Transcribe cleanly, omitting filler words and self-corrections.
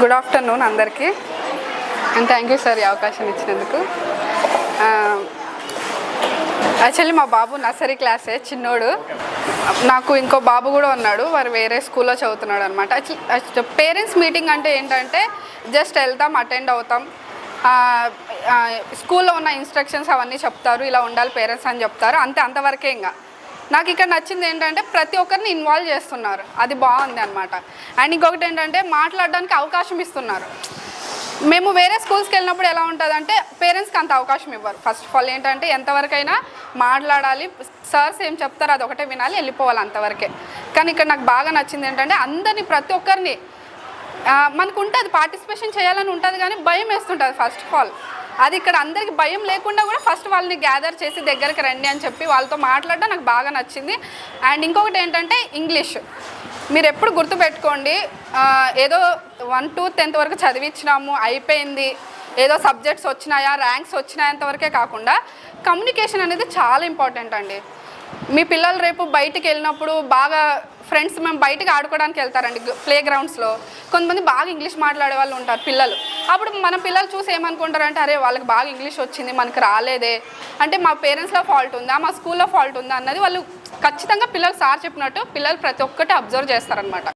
Good afternoon అందరికీ and thank you sir ఈ అవకాశం ఇచ్చినందుకు. యాక్చువల్లీ మా బాబు నర్సరీ క్లాసే, చిన్నోడు. నాకు ఇంకో బాబు కూడా ఉన్నాడు, వారు వేరే స్కూల్లో చదువుతున్నాడు అనమాట. పేరెంట్స్ మీటింగ్ అంటే ఏంటంటే జస్ట్ వెళ్తాం, అటెండ్ అవుతాం, స్కూల్లో ఉన్న ఇన్స్ట్రక్షన్స్ అవన్నీ చెప్తారు, ఇలా ఉండాలి పేరెంట్స్ అని చెప్తారు, అంతే, అంతవరకే. ఇంకా నాకు ఇక్కడ నచ్చింది ఏంటంటే ప్రతి ఒక్కరిని ఇన్వాల్వ్ చేస్తున్నారు, అది బాగుంది అనమాట. అండ్ ఇంకొకటి ఏంటంటే మాట్లాడడానికి అవకాశం ఇస్తున్నారు. మేము వేరే స్కూల్స్కి వెళ్ళినప్పుడు ఎలా ఉంటుందంటే పేరెంట్స్కి అంత అవకాశం ఇవ్వరు. ఫస్ట్ ఆఫ్ ఆల్ ఏంటంటే ఎంతవరకైనా మాట్లాడాలి, సార్స్ ఏం చెప్తారో అదొకటే వినాలి, వెళ్ళిపోవాలి, అంతవరకే. కానీ ఇక్కడ నాకు బాగా నచ్చింది ఏంటంటే అందరినీ, ప్రతి ఒక్కరిని, మనకు ఉంటుంది పార్టిసిపేషన్ చేయాలని ఉంటుంది కానీ భయం వేస్తుంటుంది ఫస్ట్ ఆఫ్ ఆల్. అది ఇక్కడ అందరికి భయం లేకుండా కూడా ఫస్ట్ వాళ్ళని గ్యాదర్ చేసి దగ్గరికి రండి అని చెప్పి వాళ్ళతో మాట్లాడడం నాకు బాగా నచ్చింది. అండ్ ఇంకొకటి ఏంటంటే ఇంగ్లీష్ మీరు ఎప్పుడు గుర్తుపెట్టుకోండి, ఏదో 1 to 10th వరకు చదివించినాము అయిపోయింది, ఏదో సబ్జెక్ట్స్ వచ్చినాయా ర్యాంక్స్ వచ్చినాయంతవరకే కాకుండా కమ్యూనికేషన్ అనేది చాలా ఇంపార్టెంట్ అండి. మీ పిల్లలు రేపు బయటికి వెళ్ళినప్పుడు బాగా ఫ్రెండ్స్, మేము బయటకు ఆడుకోవడానికి వెళ్తారండి ప్లే గ్రౌండ్స్లో, కొంతమంది బాగా ఇంగ్లీష్ మాట్లాడే వాళ్ళు ఉంటారు పిల్లలు. అప్పుడు మన పిల్లలు చూసి ఏమనుకుంటారంటే అరే వాళ్ళకి బాగా ఇంగ్లీష్ వచ్చింది మనకు రాలేదే, అంటే మా పేరెంట్స్లో ఫాల్ట్ ఉందా, మా స్కూల్లో ఫాల్ట్ ఉందా అన్నది వాళ్ళు ఖచ్చితంగా పిల్లలు సార్ చెప్పినట్టు పిల్లలు ప్రతి ఒక్కటి అబ్జర్వ్ చేస్తారనమాట.